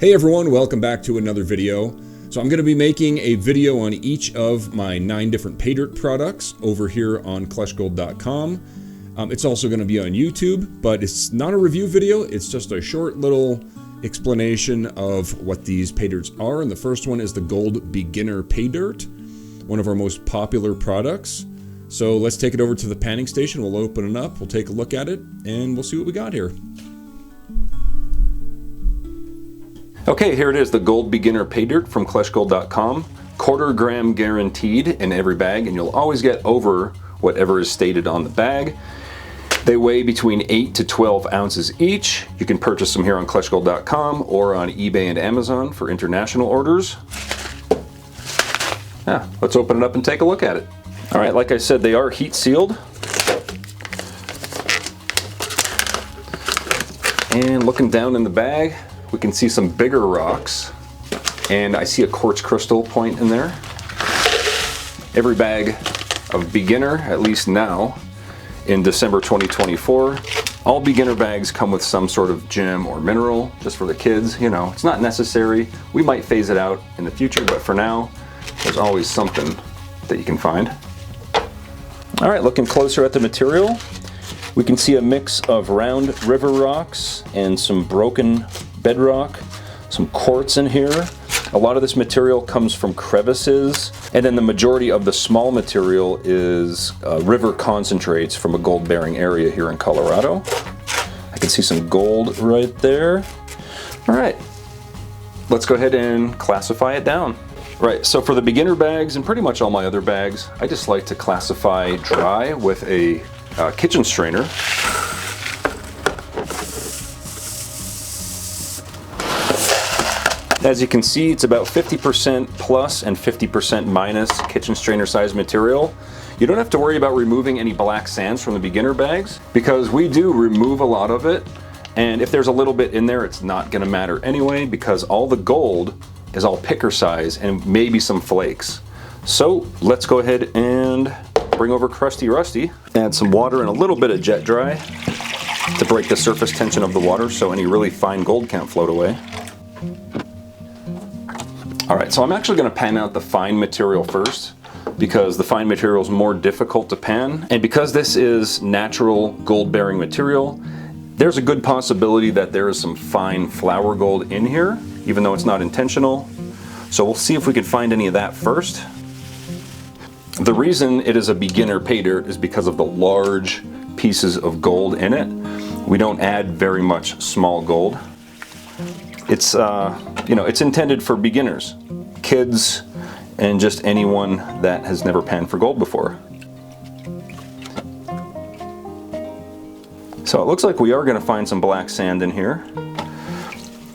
Hey everyone, welcome back to another video. So I'm going to be making a video on each of my 9 different Paydirt products over here on kleshgold.com. It's also going to be on YouTube, but it's not a review video. It's just a short little explanation of what these Paydirts are. And the first one is the Gold Beginner Paydirt, one of our most popular products. So let's take it over to the panning station. We'll open it up, we'll take a look at it, and we'll see what we got here. Okay, here it is, the Gold Beginner Paydirt from kleshgold.com. 1/4 gram guaranteed in every bag, and you'll always get over whatever is stated on the bag. They weigh between 8 to 12 ounces each. You can purchase them here on kleshgold.com or on eBay and Amazon for international orders. Yeah, let's open it up and take a look at it. All right, like I said, they are heat sealed. And looking down in the bag, we can see some bigger rocks, and I see a quartz crystal point in there. Every bag of beginner, at least now, in December 2024, all beginner bags come with some sort of gem or mineral, just for the kids. You know, it's not necessary. We might phase it out in the future, but for now, there's always something that you can find. All right, looking closer at the material, we can see a mix of round river rocks and some broken bedrock, some quartz in here. A lot of this material comes from crevices, and then the majority of the small material is river concentrates from a gold bearing area here in Colorado. I can see some gold right there. All right, let's go ahead and classify it down. Right, so for the beginner bags and pretty much all my other bags, I just like to classify dry with a kitchen strainer. As you can see, it's about 50% plus and 50% minus kitchen strainer size material. You don't have to worry about removing any black sands from the beginner bags because we do remove a lot of it. And if there's a little bit in there, it's not gonna matter anyway because all the gold is all picker size and maybe some flakes. So let's go ahead and bring over Crusty Rusty, add some water and a little bit of jet dry to break the surface tension of the water so any really fine gold can't float away. All right, so I'm actually going to pan out the fine material first because the fine material is more difficult to pan. And because this is natural gold bearing material, there's a good possibility that there is some fine flour gold in here, even though it's not intentional. So we'll see if we can find any of that first. The reason it is a beginner Paydirt is because of the large pieces of gold in it. We don't add very much small gold. It's it's intended for beginners, kids, and just anyone that has never panned for gold before. So it looks like we are going to find some black sand in here.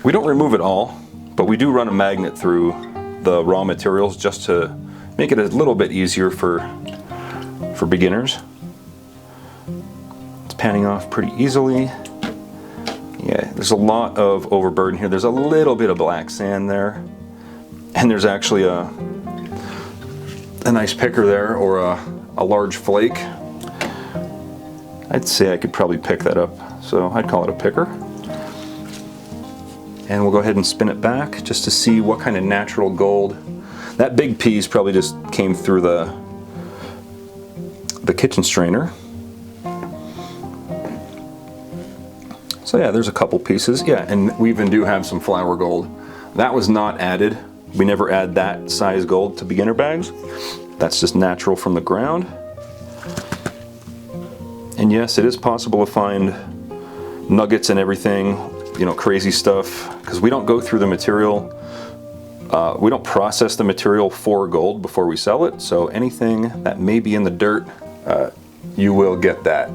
We don't remove it all, but we do run a magnet through the raw materials just to make it a little bit easier for beginners. It's panning off pretty easily. Yeah, there's a lot of overburden here. There's a little bit of black sand there. And there's actually a nice picker there, or a large flake. I'd say I could probably pick that up. So I'd call it a picker. And we'll go ahead and spin it back just to see what kind of natural gold. That big piece probably just came through the kitchen strainer. So yeah, there's a couple pieces. Yeah, and we even do have some flour gold. That was not added. We never add that size gold to beginner bags. That's just natural from the ground. And yes, it is possible to find nuggets and everything, you know, crazy stuff, because we don't go through the material. We don't process the material for gold before we sell it. So anything that may be in the dirt, you will get that.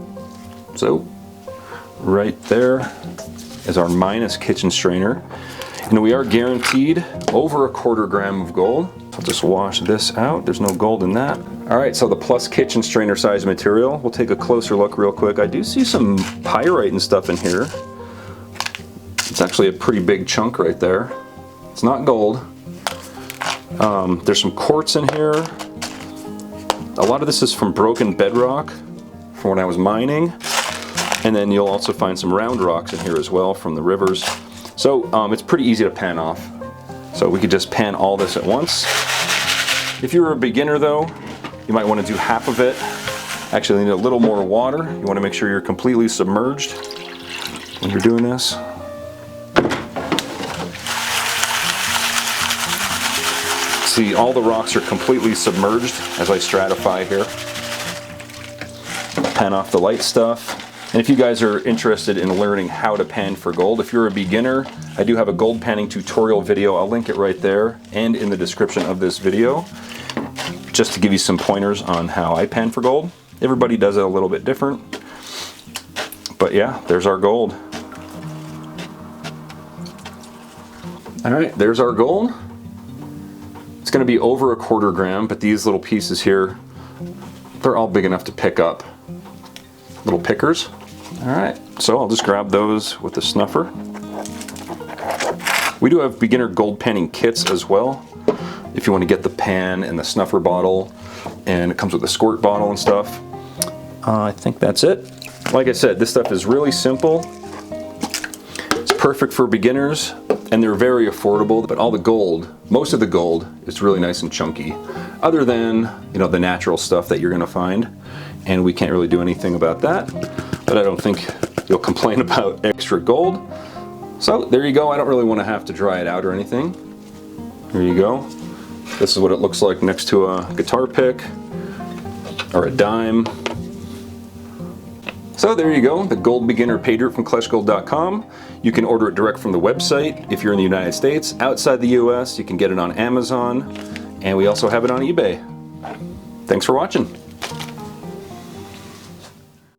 So right there is our minus kitchen strainer. And we are guaranteed over 1/4 gram of gold. So I'll just wash this out. There's no gold in that. All right, so the plus kitchen strainer size material. We'll take a closer look real quick. I do see some pyrite and stuff in here. It's actually a pretty big chunk right there. It's not gold. There's some quartz in here. A lot of this is from broken bedrock from when I was mining. And then you'll also find some round rocks in here as well from the rivers. So it's pretty easy to pan off. So we could just pan all this at once. If you're a beginner though, you might want to do half of it. Actually, you need a little more water. You want to make sure you're completely submerged when you're doing this. See, all the rocks are completely submerged as I stratify here. Pan off the light stuff. And if you guys are interested in learning how to pan for gold, if you're a beginner, I do have a gold panning tutorial video. I'll link it right there and in the description of this video, just to give you some pointers on how I pan for gold. Everybody does it a little bit different. But yeah, there's our gold. All right, there's our gold. It's going to be over 1/4 gram, but these little pieces here, they're all big enough to pick up. Little pickers. All right, so I'll just grab those with the snuffer. We do have beginner gold panning kits as well, if you want to get the pan and the snuffer bottle, and it comes with a squirt bottle and stuff. I think that's it. Like I said, this stuff is really simple. It's perfect for beginners, and they're very affordable, but all the gold, most of the gold, is really nice and chunky. Other than, you know, the natural stuff that you're gonna find, and we can't really do anything about that, but I don't think you'll complain about extra gold. So there you go. I don't really want to have to dry it out or anything. There you go. This is what it looks like next to a guitar pick or a dime. So there you go, the Gold Beginner Paydirt from kleshgold.com. You can order it direct from the website if you're in the United States. Outside the US, you can get it on Amazon, and we also have it on eBay. Thanks for watching.